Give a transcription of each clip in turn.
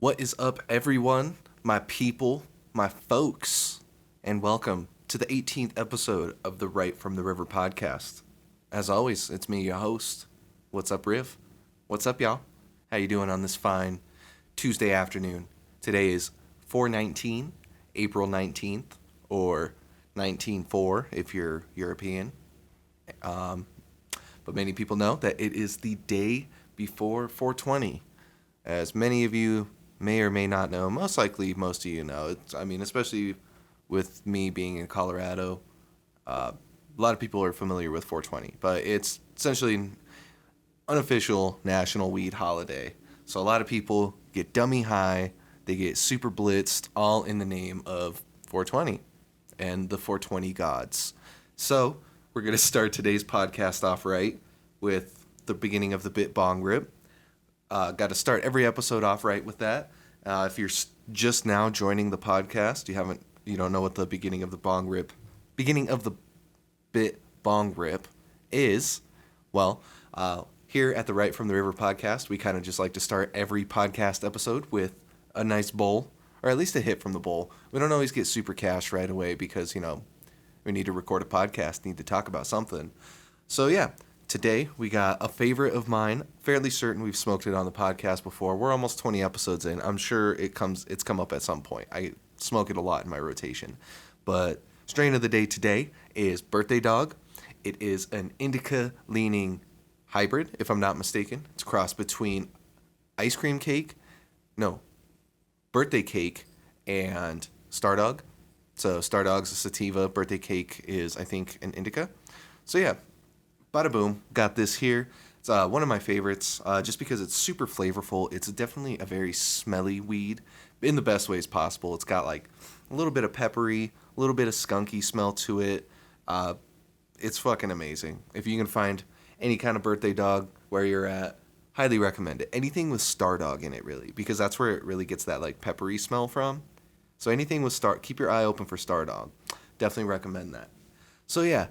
What is up, everyone? My people, my folks, and welcome to the 18th episode of the Right from the River podcast. As always, it's me, your host. What's up, Riv? What's up, y'all? How you doing on this fine Tuesday afternoon? Today is 4/19, April 19th, or 19/4 if you're European. But many people know that it is the day before 420. As many of you may or may not know, most likely most of you know. Especially with me being in Colorado, a lot of people are familiar with 420. But it's essentially an unofficial national weed holiday. So a lot of people get dummy high, they get super blitzed, all in the name of 420 and the 420 gods. So we're going to start today's podcast off right with the beginning of the Bit Bong Rip. Got to start every episode off right with that. If you're just now joining the podcast, you don't know what the beginning of the Bit Bong Rip is. Well, here at the Right from the River podcast, we kind of just like to start every podcast episode with a nice bowl, or at least a hit from the bowl. We don't always get super cash right away because, we need to record a podcast, need to talk about something. So yeah, today we got a favorite of mine. Fairly certain we've smoked it on the podcast before. We're almost 20 episodes in. I'm sure it's come up at some point. I smoke it a lot in my rotation. But strain of the day today is Birthday Dog. It is an indica leaning hybrid, if I'm not mistaken. It's a cross between birthday cake and Star Dog. So Star Dog's a sativa, birthday cake is, I think, an indica. So yeah, bada boom, got this here. It's one of my favorites, just because it's super flavorful. It's definitely a very smelly weed, in the best ways possible. It's got like a little bit of peppery, a little bit of skunky smell to it. It's fucking amazing. If you can find any kind of Birthday Dog where you're at, highly recommend it. Anything with Star Dog in it, really, because that's where it really gets that like peppery smell from. So anything with keep your eye open for Star Dog. Definitely recommend that. So yeah,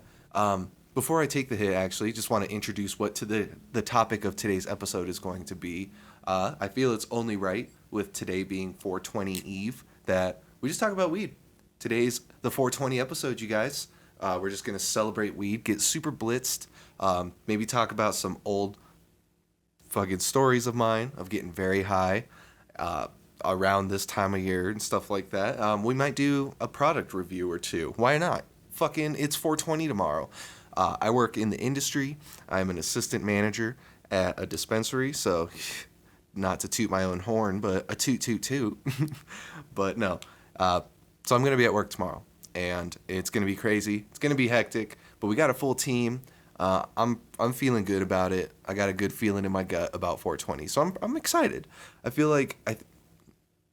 before I take the hit, actually, just want to introduce what the topic of today's episode is going to be. I feel it's only right, with today being 420 Eve, that we just talk about weed. Today's the 420 episode, you guys. We're just going to celebrate weed, get super blitzed, maybe talk about some old fucking stories of mine of getting very high around this time of year and stuff like that. We might do a product review or two. Why not? Fucking, it's 420 tomorrow. I work in the industry. I'm an assistant manager at a dispensary, so not to toot my own horn, but a toot toot toot. But no. So I'm going to be at work tomorrow, and it's going to be crazy. It's going to be hectic, but we got a full team. I'm feeling good about it. I got a good feeling in my gut about 420, so I'm excited. I feel like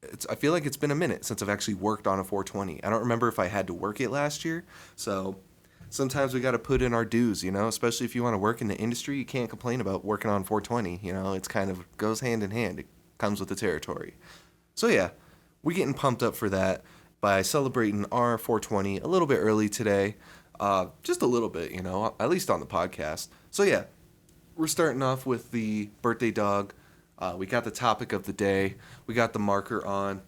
it's been a minute since I've actually worked on a 420. I don't remember if I had to work it last year, so sometimes we got to put in our dues, especially if you want to work in the industry. You can't complain about working on 420. It's kind of goes hand in hand. It comes with the territory. So yeah, we're getting pumped up for that by celebrating our 420 a little bit early today. Just a little bit, at least on the podcast. So yeah, we're starting off with the Birthday Dog. We got the topic of the day. We got the marker on.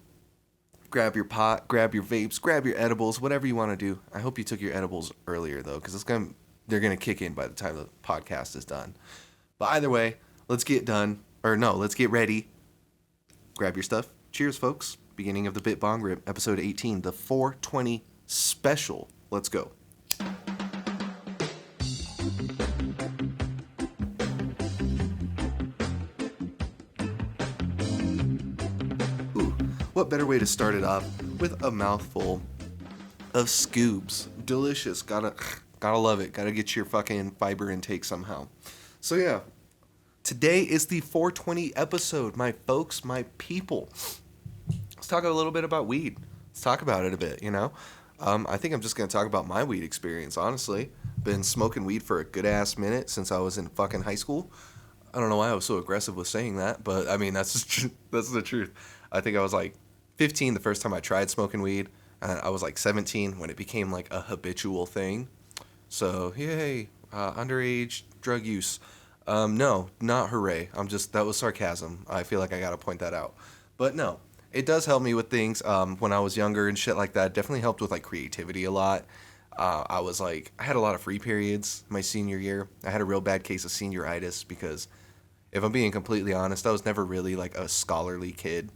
Grab your pot, grab your vapes, grab your edibles, whatever you want to do. I hope you took your edibles earlier, though, because they're going to kick in by the time the podcast is done. But either way, let's get ready. Grab your stuff. Cheers, folks. Beginning of the Bit Bong Rip, episode 18, the 420 special. Let's go. What better way to start it off with a mouthful of Scoobs? Delicious. Gotta love it. Gotta get your fucking fiber intake somehow. So yeah, today is the 420 episode, my folks, my people. Let's talk a little bit about weed. Let's talk about it a bit, I think I'm just gonna talk about my weed experience, honestly. Been smoking weed for a good ass minute since I was in fucking high school. I don't know why I was so aggressive with saying that, but I mean, that's the truth. I think I was like 15 the first time I tried smoking weed, and I was like 17 when it became like a habitual thing. So, yay, underage drug use. No, not hooray. That was sarcasm. I feel like I gotta point that out. But no, it does help me with things. When I was younger and shit like that, it definitely helped with like creativity a lot. I had a lot of free periods my senior year. I had a real bad case of senioritis because, if I'm being completely honest, I was never really like a scholarly kid.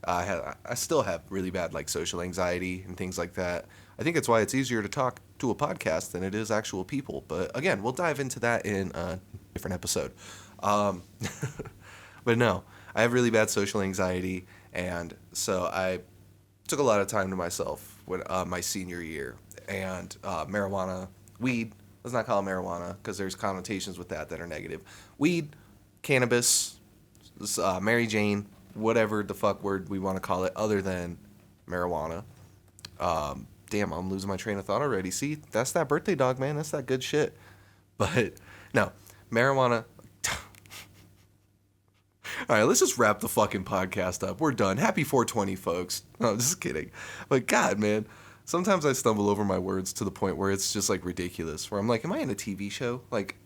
I still have really bad like social anxiety and things like that. I think it's why it's easier to talk to a podcast than it is actual people. But again, we'll dive into that in a different episode. Um, but no, I have really bad social anxiety, and so I took a lot of time to myself when my senior year. And marijuana, weed. Let's not call it marijuana because there's connotations with that are negative. Weed, cannabis, Mary Jane, whatever the fuck word we want to call it, other than marijuana. Damn, I'm losing my train of thought already. See, that's that birthday dog, man. That's that good shit. But no, marijuana. All right, let's just wrap the fucking podcast up. We're done. Happy 420, folks. No, just kidding. But God, man, sometimes I stumble over my words to the point where it's just like ridiculous. Where I'm like, am I in a TV show? Like,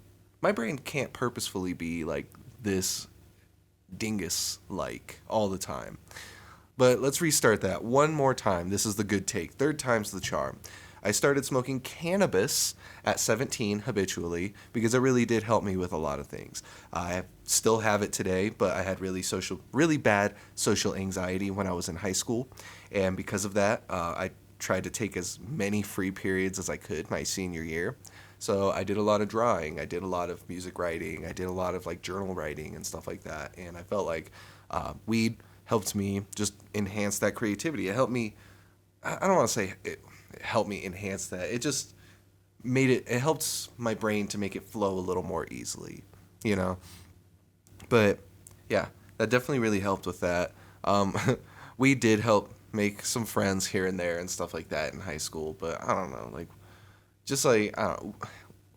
my brain can't purposefully be like this dingus like all the time. But let's restart that one more time. This is the good take. Third time's the charm. I started smoking cannabis at 17 habitually because it really did help me with a lot of things. I still have it today, but I had really bad social anxiety when I was in high school. And because of that, I tried to take as many free periods as I could my senior year. So I did a lot of drawing. I did a lot of music writing. I did a lot of like journal writing and stuff like that. And I felt like weed helped me just enhance that creativity. It helped me, I don't want to say it helped me enhance that. It just it helped my brain to make it flow a little more easily, you know? But yeah, that definitely really helped with that. We did help make some friends here and there and stuff like that in high school, but I don't know, like, just like, I don't know,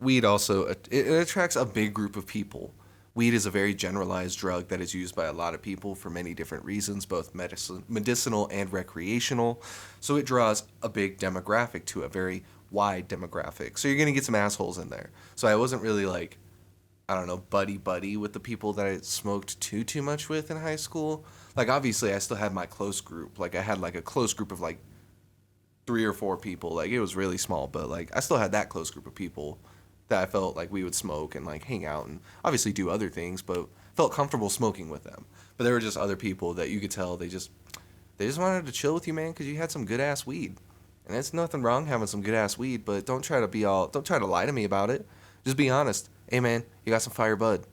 weed also, it attracts a big group of people. Weed is a very generalized drug that is used by a lot of people for many different reasons, both medicinal and recreational. So it draws a big demographic to a very wide demographic. So you're going to get some assholes in there. So I wasn't really like, I don't know, buddy with the people that I smoked too much with in high school. Like, obviously I still had my close group. Like, I had like a close group of like 3 or 4 people. Like, it was really small, but like I still had that close group of people that I felt like we would smoke and like hang out and obviously do other things, but felt comfortable smoking with them. But there were just other people that you could tell they just wanted to chill with you, man, because you had some good ass weed. And there's nothing wrong having some good ass weed, but don't try to lie to me about it. Just be honest. Hey, man, you got some fire bud.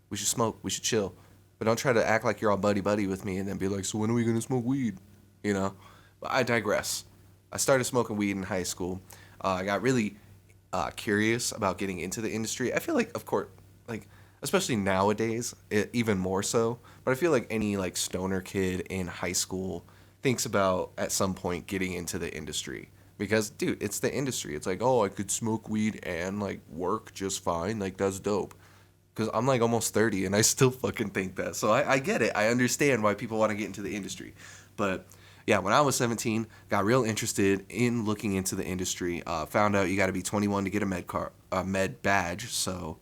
We should smoke. We should chill. But don't try to act like you're all buddy with me and then be like, so when are we gonna smoke weed? You know. But I digress. I started smoking weed in high school. I got really curious about getting into the industry. I feel like, of course, like, especially nowadays, even more so. But I feel like any like stoner kid in high school thinks about at some point getting into the industry because, dude, it's the industry. It's like, oh, I could smoke weed and like work just fine. Like, that's dope. Because I'm like almost 30 and I still fucking think that. So I get it. I understand why people want to get into the industry. But yeah, when I was 17, got real interested in looking into the industry. Found out you got to be 21 to get a med badge. So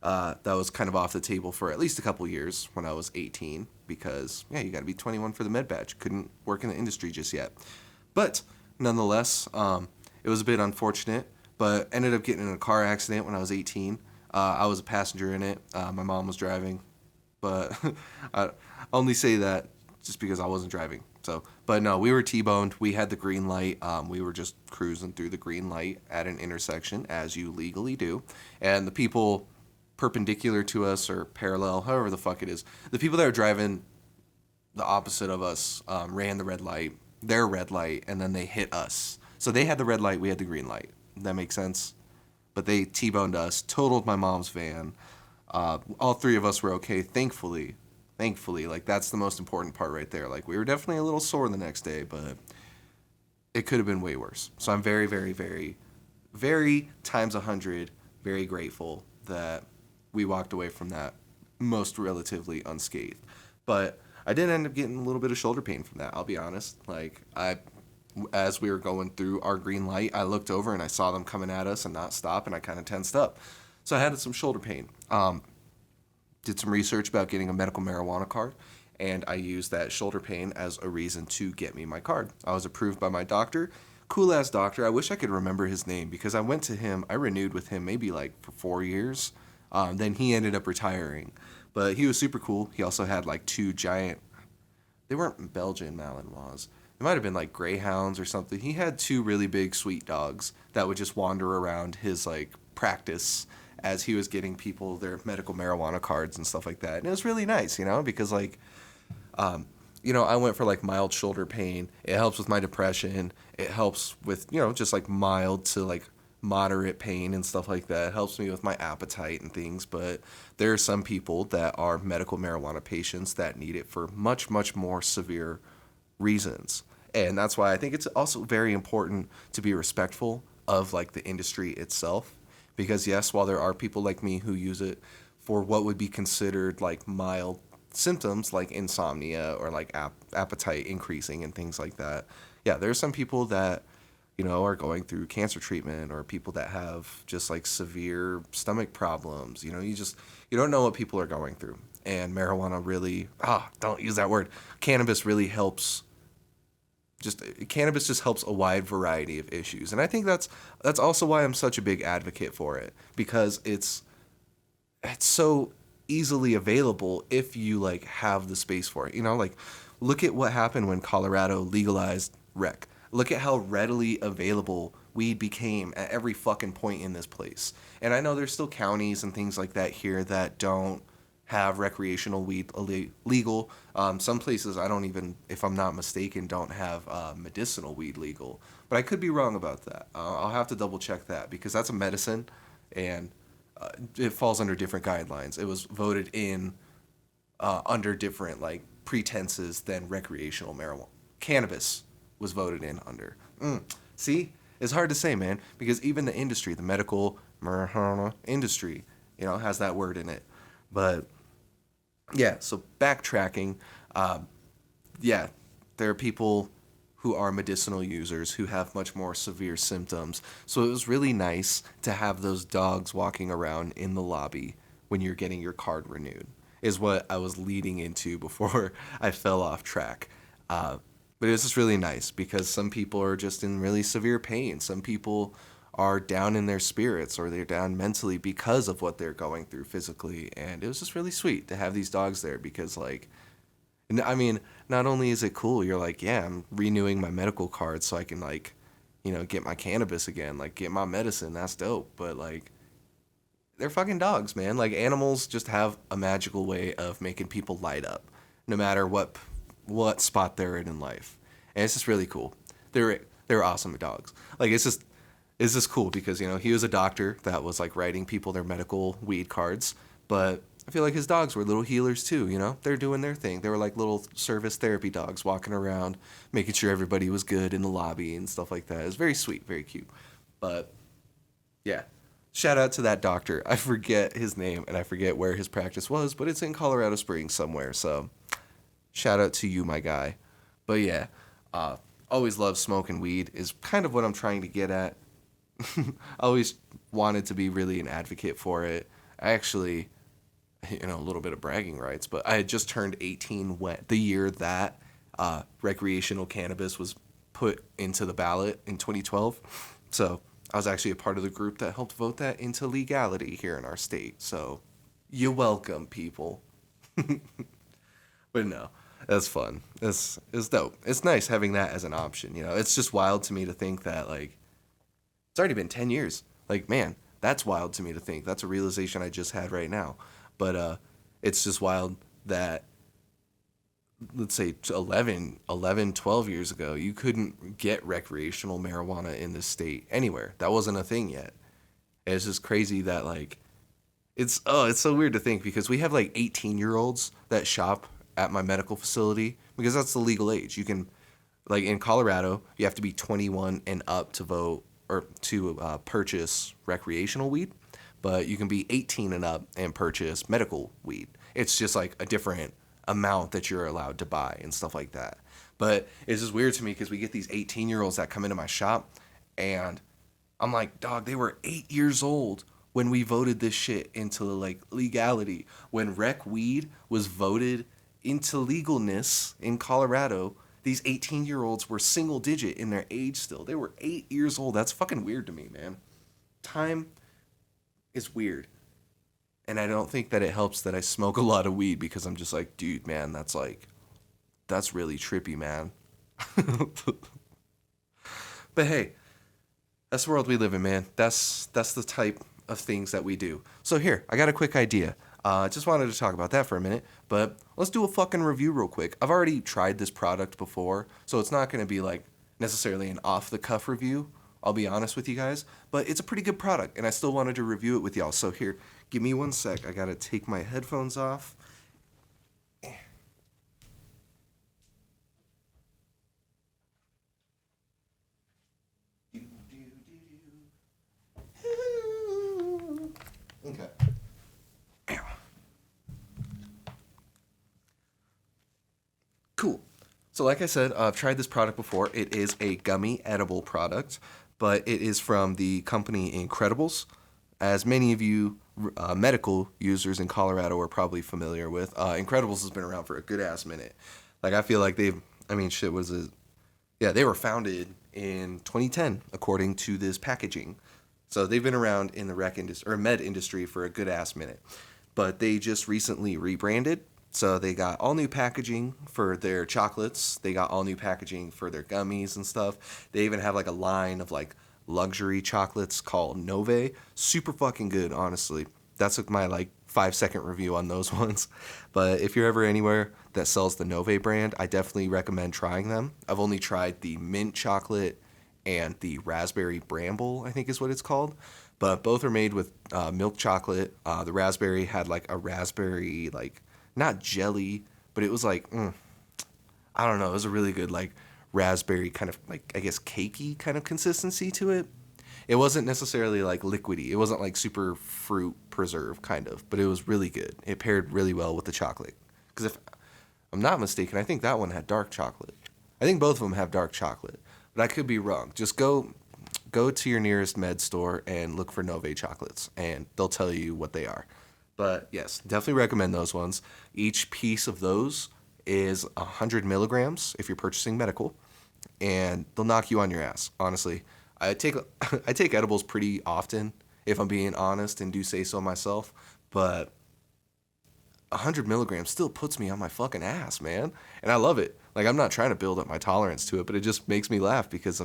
that was kind of off the table for at least a couple years when I was 18 because, yeah, you got to be 21 for the med badge. Couldn't work in the industry just yet. But nonetheless, it was a bit unfortunate, but ended up getting in a car accident when I was 18. I was a passenger in it. My mom was driving, but I only say that just because I wasn't driving. So, but no, we were T-boned. We had the green light. We were just cruising through the green light at an intersection, as you legally do. And the people perpendicular to us or parallel, however the fuck it is, the people that were driving the opposite of us ran their red light, and then they hit us. So they had the red light, we had the green light. That makes sense? But they T-boned us, totaled my mom's van. All 3 of us were okay, thankfully, like, that's the most important part right there. Like, we were definitely a little sore the next day, but it could have been way worse. So I'm very, very, very, very times 100, very grateful that we walked away from that most relatively unscathed. But I did end up getting a little bit of shoulder pain from that, I'll be honest. Like, as we were going through our green light, I looked over and I saw them coming at us and not stop, and I kind of tensed up. So I had some shoulder pain. Did some research about getting a medical marijuana card, and I used that shoulder pain as a reason to get me my card. I was approved by my doctor. Cool ass doctor. I wish I could remember his name because I went to him. I renewed with him maybe like for 4 years. Then he ended up retiring, but he was super cool. He also had like two giant. They weren't Belgian Malinois. It might have been like greyhounds or something. He had two really big sweet dogs that would just wander around his like practice as he was getting people their medical marijuana cards and stuff like that. And it was really nice, because like I went for like mild shoulder pain. It helps with my depression. It helps with, just like mild to like moderate pain and stuff like that. It helps me with my appetite and things. But there are some people that are medical marijuana patients that need it for much, much more severe reasons. And that's why I think it's also very important to be respectful of like the industry itself. Because yes, while there are people like me who use it for what would be considered like mild symptoms like insomnia or like appetite increasing and things like that. Yeah, there are some people that, are going through cancer treatment or people that have just like severe stomach problems. You don't know what people are going through. And marijuana really, don't use that word. Cannabis just helps a wide variety of issues. And I think that's also why I'm such a big advocate for it, because it's so easily available if you like have the space for it. Like look at what happened when Colorado legalized rec. Look at how readily available weed became at every fucking point in this place. And I know there's still counties and things like that here that don't have recreational weed legal. Some places, I don't even, if I'm not mistaken, don't have medicinal weed legal. But I could be wrong about that. I'll have to double check that because that's a medicine and it falls under different guidelines. It was voted in under different like pretenses than recreational marijuana. Cannabis was voted in under. See, it's hard to say, man, because even the industry, the medical marijuana industry, has that word in it. But yeah, so backtracking, yeah, there are people who are medicinal users who have much more severe symptoms. So it was really nice to have those dogs walking around in the lobby when you're getting your card renewed, is what I was leading into before I fell off track. But it was just really nice because some people are just in really severe pain. Some people are down in their spirits or they're down mentally because of what they're going through physically. And it was just really sweet to have these dogs there because, like, I mean, not only is it cool, you're like, yeah, I'm renewing my medical card so I can, like, get my cannabis again, like, get my medicine. That's dope. But, like, they're fucking dogs, man. Like, animals just have a magical way of making people light up no matter what spot they're in life. And it's just really cool. They're awesome dogs. Like, it's just cool because, he was a doctor that was, like, writing people their medical weed cards. But I feel like his dogs were little healers, too, They're doing their thing. They were, like, little service therapy dogs walking around, making sure everybody was good in the lobby and stuff like that. It was very sweet, very cute. But, yeah. Shout out to that doctor. I forget his name, and I forget where his practice was, but it's in Colorado Springs somewhere, so shout out to you, my guy. But, yeah, always love smoking weed is kind of what I'm trying to get at. Always wanted to be really an advocate for it. I actually, a little bit of bragging rights, but I had just turned 18 the year that recreational cannabis was put into the ballot in 2012. So I was actually a part of the group that helped vote that into legality here in our state. So you're welcome, people. But no, that's fun. It's dope. It's nice having that as an option. It's just wild to me to think that, like, it's already been 10 years. Like, man, that's wild to me to think. That's a realization I just had right now. But it's just wild that, let's say 12 years ago, you couldn't get recreational marijuana in this state anywhere. That wasn't a thing yet. And it's just crazy that, like, it's so weird to think because we have, like, 18-year-olds that shop at my medical facility because that's the legal age. You can, like, in Colorado, you have to be 21 and up to vote or to purchase recreational weed, but you can be 18 and up and purchase medical weed. It's just like a different amount that you're allowed to buy and stuff like that. But it's just weird to me because we get these 18-year-olds that come into my shop and I'm like, dog, they were 8 years old when we voted this shit into like legality. When rec weed was voted into legalness in Colorado, these 18-year-olds were single digit in their age still. They were 8 years old. That's fucking weird to me, man. Time is weird. And I don't think that it helps that I smoke a lot of weed because I'm just like, dude, man, that's really trippy, man. But hey, that's the world we live in, man. That's the type of things that we do. So here, I got a quick idea. Just wanted to talk about that for a minute, but let's do a fucking review real quick. I've already tried this product before, so it's not going to be like necessarily an off the cuff review. I'll be honest with you guys, but it's a pretty good product, and I still wanted to review it with y'all. So here, give me one sec. I gotta take my headphones off. Okay. Cool. So, like I said, I've tried this product before. It is a gummy edible product, but it is from the company Incredibles. As many of you medical users in Colorado are probably familiar with, Incredibles has been around for a good ass minute. Like, I feel like I mean, shit, was it? Yeah, they were founded in 2010, according to this packaging. So they've been around in the rec industry or med industry for a good ass minute. But they just recently rebranded. So they got all new packaging for their chocolates. They got all new packaging for their gummies and stuff. They even have like a line of like luxury chocolates called Nove. Super fucking good, honestly. That's like my like 5 second review on those ones. But if you're ever anywhere that sells the Nove brand, I definitely recommend trying them. I've only tried the mint chocolate and the raspberry bramble, I think is what it's called. But both are made with milk chocolate. The raspberry had like a raspberry, like, not jelly, but it was like, I don't know. It was a really good, like, raspberry kind of, like, I guess, cakey kind of consistency to it. It wasn't necessarily, like, liquidy. It wasn't, like, super fruit preserve, kind of. But it was really good. It paired really well with the chocolate. Because if I'm not mistaken, I think that one had dark chocolate. I think both of them have dark chocolate. But I could be wrong. Just go to your nearest med store and look for Nove chocolates, and they'll tell you what they are. But yes, definitely recommend those ones. Each piece of those is 100 milligrams if you're purchasing medical, and they'll knock you on your ass. Honestly, I take I take edibles pretty often, if I'm being honest, and do say so myself. But 100 milligrams still puts me on my fucking ass, man. And I love it. Like, I'm not trying to build up my tolerance to it, but it just makes me laugh because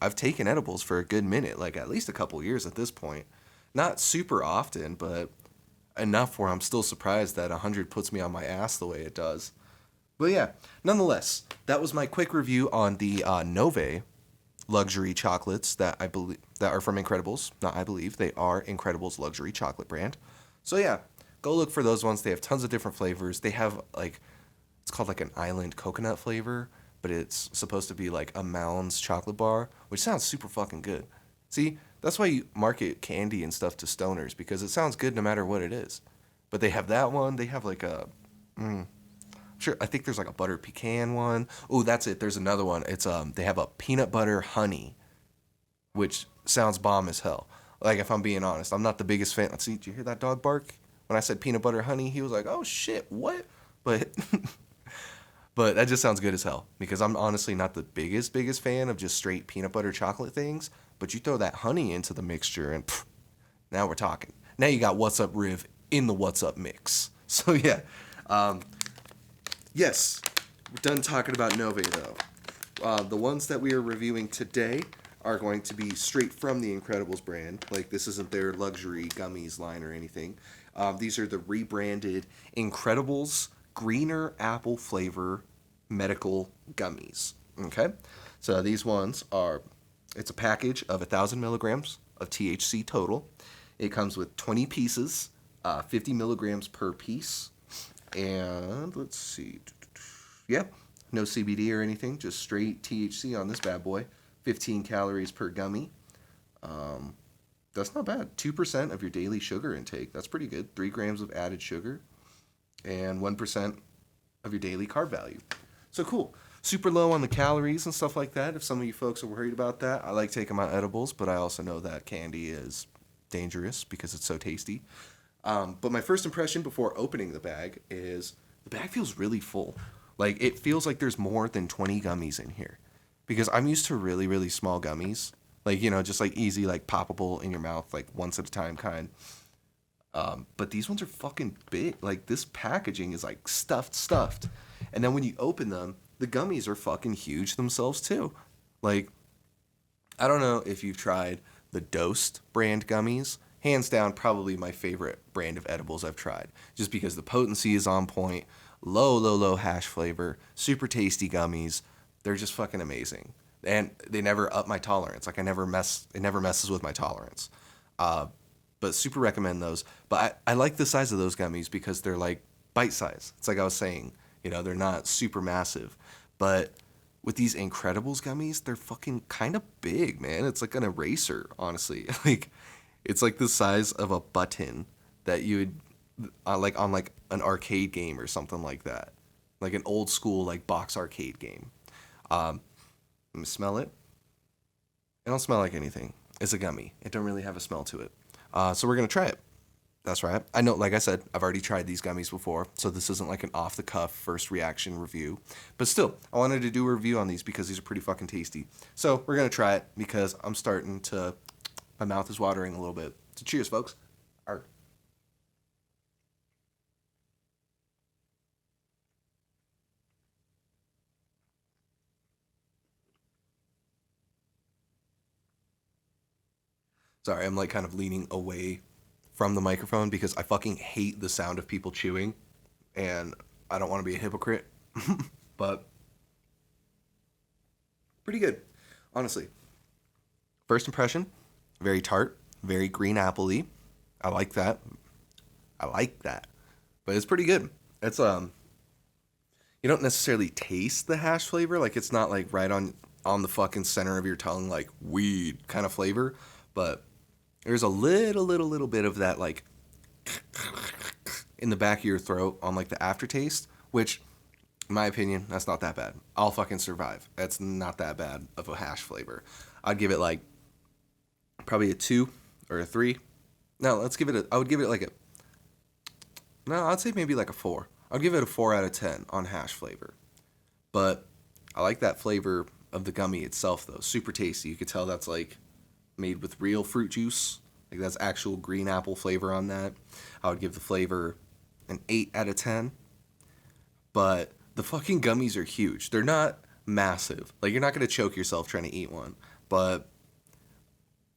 I've taken edibles for a good minute, like at least a couple years at this point. Not super often, but enough where I'm still surprised that 100 puts me on my ass the way it does. But yeah, nonetheless, that was my quick review on the Nove luxury chocolates that I believe that are from Incredibles. Not I believe they are Incredibles luxury chocolate brand. So yeah, go look for those ones. They have tons of different flavors. They have like it's called like an island coconut flavor, but it's supposed to be like a Mounds chocolate bar, which sounds super fucking good. See, that's why you market candy and stuff to stoners because it sounds good no matter what it is. But they have that one. They have like a sure, I think there's like a butter pecan one. Oh, that's it. There's another one. It's they have a peanut butter honey, which sounds bomb as hell. Like if I'm being honest, I'm not the biggest fan. Let's see, did you hear that dog bark? When I said peanut butter honey, he was like, "Oh shit, what?" But but that just sounds good as hell because I'm honestly not the biggest fan of just straight peanut butter chocolate things. But you throw that honey into the mixture and pff, now we're talking. Now you got What's Up Riv in the What's Up mix. So yeah, yes, we're done talking about Nove though. The ones that we are reviewing today are going to be straight from the Incredibles brand. Like this isn't their luxury gummies line or anything. These are the rebranded Incredibles Greener Apple Flavor Medical Gummies. Okay, so these ones are. It's a package of 1,000 milligrams of THC total. It comes with 20 pieces, 50 milligrams per piece, and let's see. Yeah, no CBD or anything, just straight THC on this bad boy. 15 calories per gummy. That's not bad. 2% of your daily sugar intake. That's pretty good. 3 grams of added sugar and 1% of your daily carb value. So cool. Super low on the calories and stuff like that. If some of you folks are worried about that, I like taking my edibles, but I also know that candy is dangerous because it's so tasty. But my first impression before opening the bag is the bag feels really full. Like, it feels like there's more than 20 gummies in here. Because I'm used to really, really small gummies. Like, just like easy, like poppable in your mouth, like once at a time kind. But these ones are fucking big. Like, this packaging is like stuffed. And then when you open them, the gummies are fucking huge themselves too. Like, I don't know if you've tried the Dosed brand gummies. Hands down, probably my favorite brand of edibles I've tried. Just because the potency is on point, low hash flavor, super tasty gummies. They're just fucking amazing. And they never up my tolerance. Like, it never messes with my tolerance. But super recommend those. But I like the size of those gummies because they're like bite size. It's like I was saying, they're not super massive. But with these Incredibles gummies, they're fucking kind of big, man. It's like an eraser, honestly. Like, it's like the size of a button that you would like on like an arcade game or something like that, like an old school like box arcade game. Let me smell it. It don't smell like anything. It's a gummy. It don't really have a smell to it. So we're gonna try it. That's right. I know, like I said, I've already tried these gummies before, so this isn't like an off-the-cuff first reaction review. But still, I wanted to do a review on these because these are pretty fucking tasty. So we're going to try it because I'm starting to... My mouth is watering a little bit. So cheers, folks. Arr. Sorry, I'm like kind of leaning away from the microphone because I fucking hate the sound of people chewing, and I don't want to be a hypocrite. But pretty good, honestly. First impression, very tart, very green apple-y. I like that. But it's pretty good. It's you don't necessarily taste the hash flavor, like it's not like right on the fucking center of your tongue like weed kind of flavor, but there's a little bit of that like in the back of your throat on like the aftertaste, which in my opinion, that's not that bad. I'll fucking survive. That's not that bad of a hash flavor. I'd give it like probably a 2 or a 3. No, I would give it like a, no, I'd say maybe like a 4. I'd give it a 4 out of 10 on hash flavor. But I like that flavor of the gummy itself though. Super tasty. You could tell that's like made with real fruit juice. Like that's actual green apple flavor on that. I would give the flavor an 8 out of 10. But the fucking gummies are huge. They're not massive. Like you're not going to choke yourself trying to eat one. But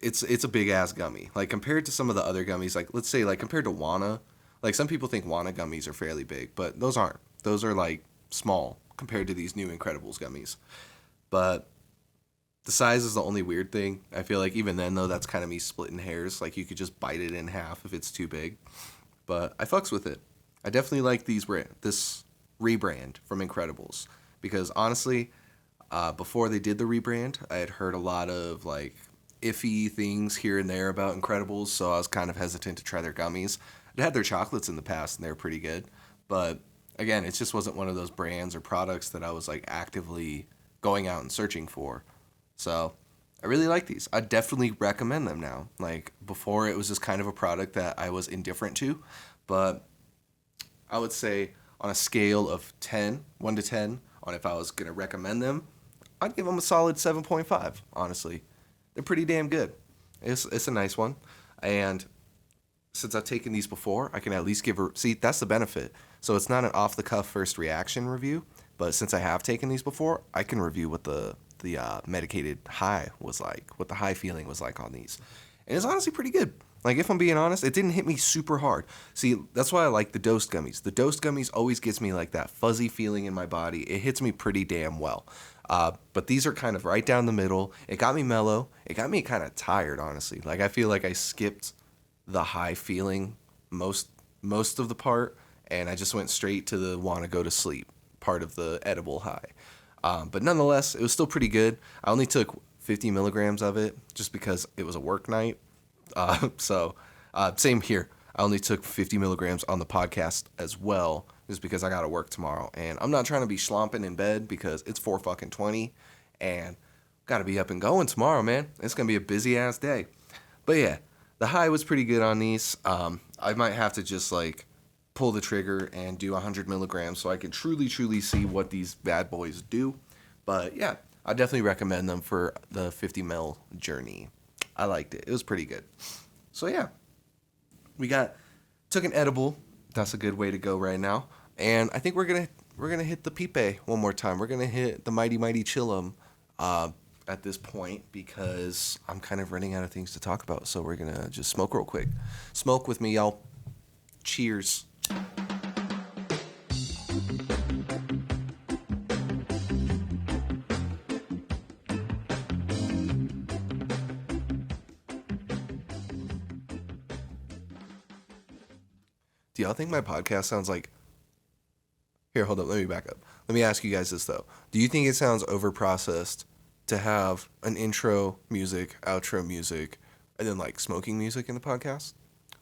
it's a big ass gummy. Like compared to some of the other gummies, like let's say like compared to Wana, like some people think Wana gummies are fairly big, but those aren't. Those are like small compared to these new Incredibles gummies. But the size is the only weird thing. I feel like even then though, that's kind of me splitting hairs. Like you could just bite it in half if it's too big. But I fucks with it. I definitely like this rebrand from Incredibles because honestly, before they did the rebrand, I had heard a lot of like iffy things here and there about Incredibles, so I was kind of hesitant to try their gummies. I'd had their chocolates in the past and they were pretty good, but again, it just wasn't one of those brands or products that I was like actively going out and searching for. So I really like these. I definitely recommend them now. Like before, it was just kind of a product that I was indifferent to, but I would say on a scale of 1 to 10, on if I was going to recommend them, I'd give them a solid 7.5, honestly. They're pretty damn good. It's a nice one. And since I've taken these before, I can at least see, that's the benefit. So it's not an off-the-cuff first reaction review, but since I have taken these before, I can review what the medicated high was like, what the high feeling was like on these. And it's honestly pretty good. Like, if I'm being honest, it didn't hit me super hard. See, that's why I like the Dosed gummies. The Dosed gummies always gets me like that fuzzy feeling in my body. It hits me pretty damn well. But these are kind of right down the middle. It got me mellow. It got me kind of tired, honestly. Like, I feel like I skipped the high feeling most of the part, and I just went straight to the want to go to sleep part of the edible high. But nonetheless, it was still pretty good. I only took 50 milligrams of it just because it was a work night. So same here. I only took 50 milligrams on the podcast as well, just because I got to work tomorrow. And I'm not trying to be schlomping in bed because it's 4:20 and got to be up and going tomorrow, man. It's going to be a busy ass day. But yeah, the high was pretty good on these. I might have to just like pull the trigger and do 100 milligrams so I can truly, truly see what these bad boys do. But yeah, I definitely recommend them for the 50 mil journey. I liked it. It was pretty good. So yeah, we took an edible. That's a good way to go right now. And I think we're gonna hit the pipe one more time. We're gonna hit the mighty mighty chillum at this point because I'm kind of running out of things to talk about. So we're gonna just smoke real quick. Smoke with me, y'all. Cheers. Do y'all think my podcast sounds like... Here, hold up. Let me back up. Let me ask you guys this, though. Do you think it sounds overprocessed to have an intro music, outro music, and then, like, smoking music in the podcast?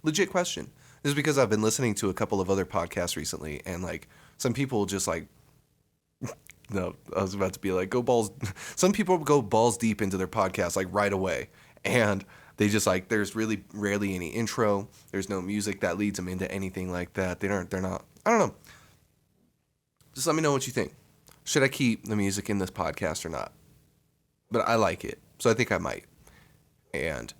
Legit question. This is because I've been listening to a couple of other podcasts recently, and, like, some people just, like... No, I was about to be like, go balls... Some people go balls deep into their podcast, like, right away. And they just, like, there's really rarely any intro. There's no music that leads them into anything like that. They're not... I don't know. Just let me know what you think. Should I keep the music in this podcast or not? But I like it, so I think I might. And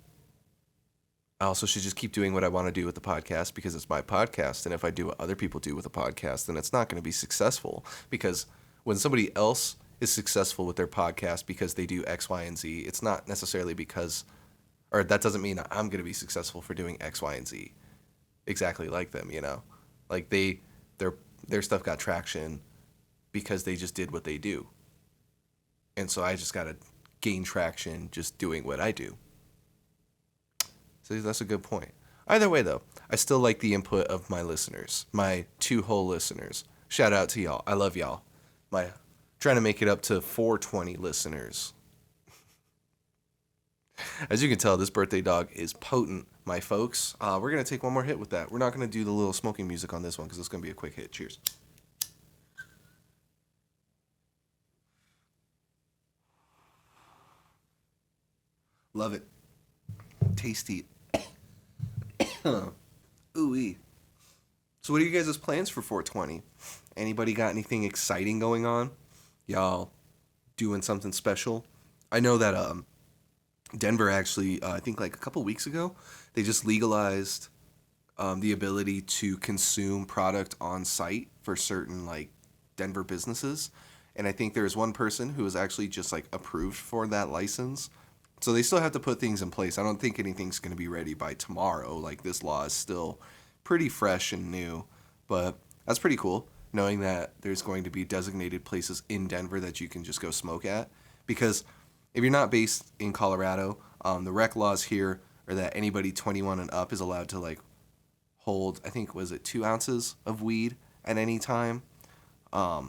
I also should just keep doing what I want to do with the podcast because it's my podcast. And if I do what other people do with a podcast, then it's not going to be successful. Because when somebody else is successful with their podcast because they do X, Y, and Z, it's not necessarily because, or that doesn't mean I'm going to be successful for doing X, Y, and Z exactly like them, you know? Like their stuff got traction because they just did what they do. And so I just got to gain traction just doing what I do. So that's a good point. Either way, though, I still like the input of my listeners, my 2 whole listeners. Shout out to y'all. I love y'all. Trying to make it up to 420 listeners. As you can tell, this birthday dog is potent, my folks. We're going to take one more hit with that. We're not going to do the little smoking music on this one because it's going to be a quick hit. Cheers. Love it. Tasty. Ooh-wee. So what are you guys' plans for 420? Anybody got anything exciting going on? Y'all doing something special? I know that Denver actually, I think like a couple weeks ago, they just legalized the ability to consume product on site for certain like Denver businesses. And I think there's one person who was actually just like approved for that license. So they still have to put things in place. I don't think anything's going to be ready by tomorrow. Like this law is still pretty fresh and new, but that's pretty cool knowing that there's going to be designated places in Denver that you can just go smoke at. Because if you're not based in Colorado, the rec laws here are that anybody 21 and up is allowed to like hold, I think, was it 2 ounces of weed at any time? I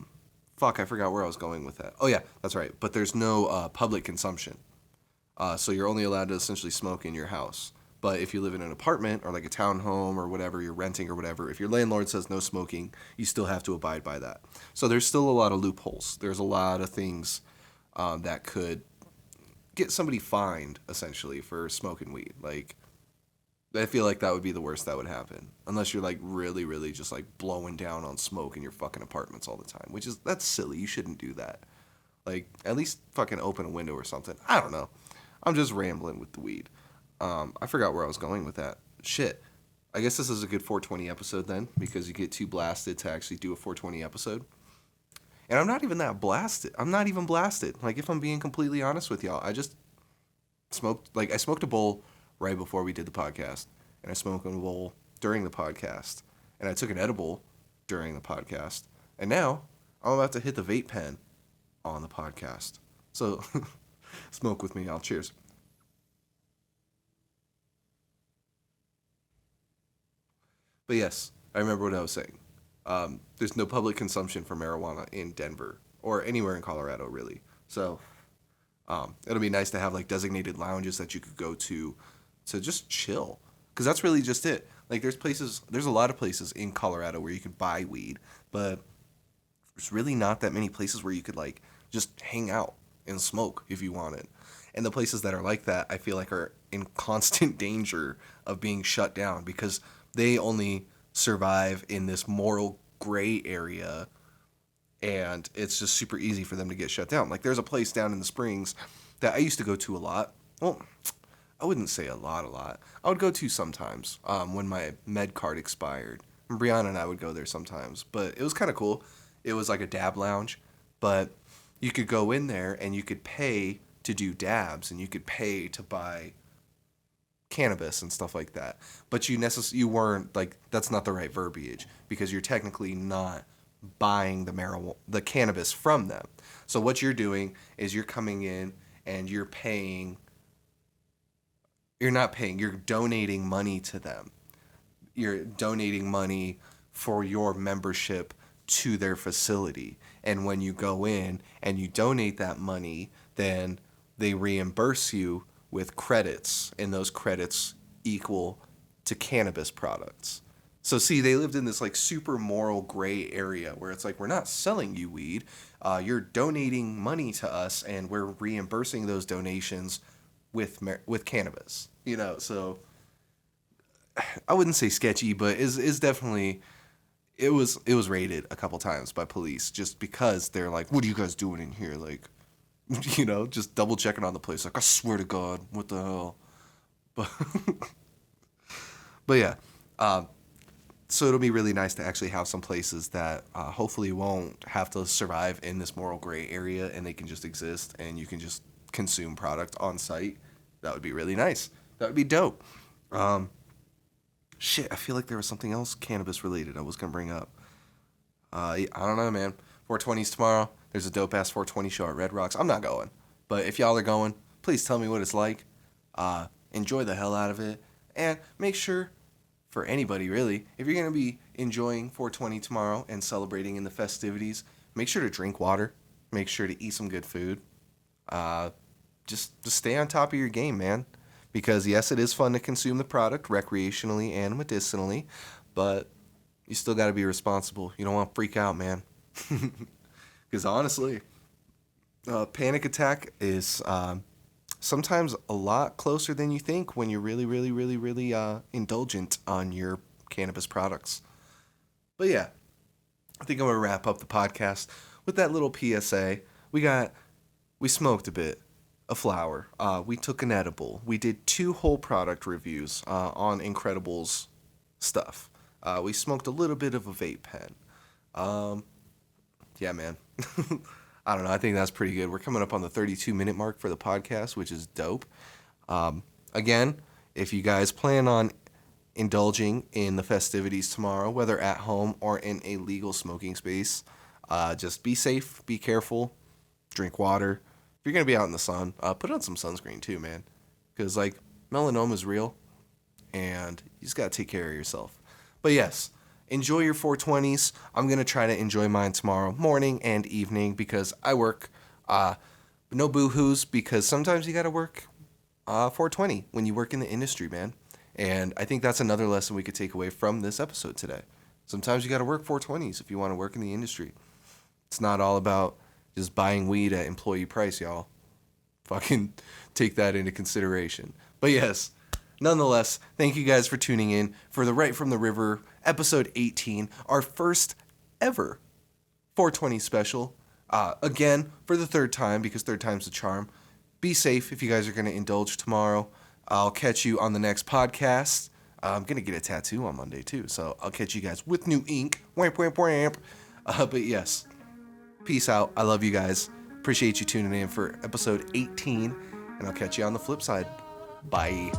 forgot where I was going with that. Oh yeah, that's right. But there's no public consumption. So you're only allowed to essentially smoke in your house. But if you live in an apartment or like a townhome or whatever, you're renting or whatever, if your landlord says no smoking, you still have to abide by that. So there's still a lot of loopholes. There's a lot of things that could get somebody fined, essentially, for smoking weed. Like, I feel like that would be the worst that would happen. Unless you're like really, really just like blowing down on smoke in your fucking apartments all the time. That's silly. You shouldn't do that. Like, at least fucking open a window or something. I don't know. I'm just rambling with the weed. I forgot where I was going with that. Shit. I guess this is a good 420 episode then, because you get too blasted to actually do a 420 episode. And I'm not even that blasted. I'm not even blasted. Like, if I'm being completely honest with y'all, I smoked a bowl right before we did the podcast, and I smoked a bowl during the podcast, and I took an edible during the podcast, and now I'm about to hit the vape pen on the podcast. So, smoke with me, y'all. Cheers. But yes, I remember what I was saying. There's no public consumption for marijuana in Denver or anywhere in Colorado, really. So it'll be nice to have like designated lounges that you could go to just chill, because that's really just it. Like there's a lot of places in Colorado where you can buy weed, but there's really not that many places where you could like just hang out and smoke if you wanted. And the places that are like that, I feel like are in constant danger of being shut down because they only survive in this moral gray area, and it's just super easy for them to get shut down. Like, there's a place down in the Springs that I used to go to a lot. Well, I wouldn't say a lot. I would go to sometimes when my med card expired. And Brianna and I would go there sometimes, but it was kind of cool. It was like a dab lounge, but you could go in there and you could pay to do dabs, and you could pay to buy cannabis and stuff like that. But you weren't, like, that's not the right verbiage, because you're technically not buying the cannabis from them. So what you're doing is you're coming in and you're donating money to them. You're donating money for your membership to their facility. And when you go in and you donate that money, then they reimburse you with credits, and those credits equal to cannabis products. So see, they lived in this like super moral gray area where it's like, we're not selling you weed, you're donating money to us, and we're reimbursing those donations with cannabis. So I wouldn't say sketchy, but is definitely, it was raided a couple times by police just because they're like, what are you guys doing in here? Like, just double checking on the place. Like, I swear to God, what the hell? But, but yeah, so it'll be really nice to actually have some places that hopefully won't have to survive in this moral gray area, and they can just exist, and you can just consume product on site. That would be really nice. That would be dope. Shit, I feel like there was something else cannabis related I was gonna bring up. I don't know, man. 420's tomorrow. There's a dope ass 420 show at Red Rocks. I'm not going, but if y'all are going, please tell me what it's like. Enjoy the hell out of it, and make sure, for anybody really, if you're gonna be enjoying 420 tomorrow and celebrating in the festivities, make sure to drink water. Make sure to eat some good food. Just stay on top of your game, man. Because yes, it is fun to consume the product recreationally and medicinally, but you still got to be responsible. You don't want to freak out, man. Because honestly, panic attack is sometimes a lot closer than you think when you're really, really, really, really indulgent on your cannabis products. But yeah, I think I'm going to wrap up the podcast with that little PSA. We smoked a bit. A flower. We took an edible. We did 2 whole product reviews on Incredibles stuff. We smoked a little bit of a vape pen. Yeah, man. I don't know. I think that's pretty good. We're coming up on the 32-minute mark for the podcast, which is dope. Again, if you guys plan on indulging in the festivities tomorrow, whether at home or in a legal smoking space, just be safe, be careful, drink water. If you're going to be out in the sun, put on some sunscreen too, man. Because, like, melanoma is real, and you just got to take care of yourself. But yes, enjoy your 420s. I'm going to try to enjoy mine tomorrow morning and evening because I work. No boo-hoos, because sometimes you got to work 420 when you work in the industry, man. And I think that's another lesson we could take away from this episode today. Sometimes you got to work 420s if you want to work in the industry. It's not all about just buying weed at employee price, y'all. Fucking take that into consideration. But yes, nonetheless, thank you guys for tuning in for the Right from the River, episode 18, our first ever 420 special. Again, for the 3rd time, because 3rd time's the charm. Be safe if you guys are going to indulge tomorrow. I'll catch you on the next podcast. I'm going to get a tattoo on Monday, too, so I'll catch you guys with new ink. Wamp, wamp, wamp. But yes, peace out. I love you guys. Appreciate you tuning in for episode 18, and I'll catch you on the flip side. Bye.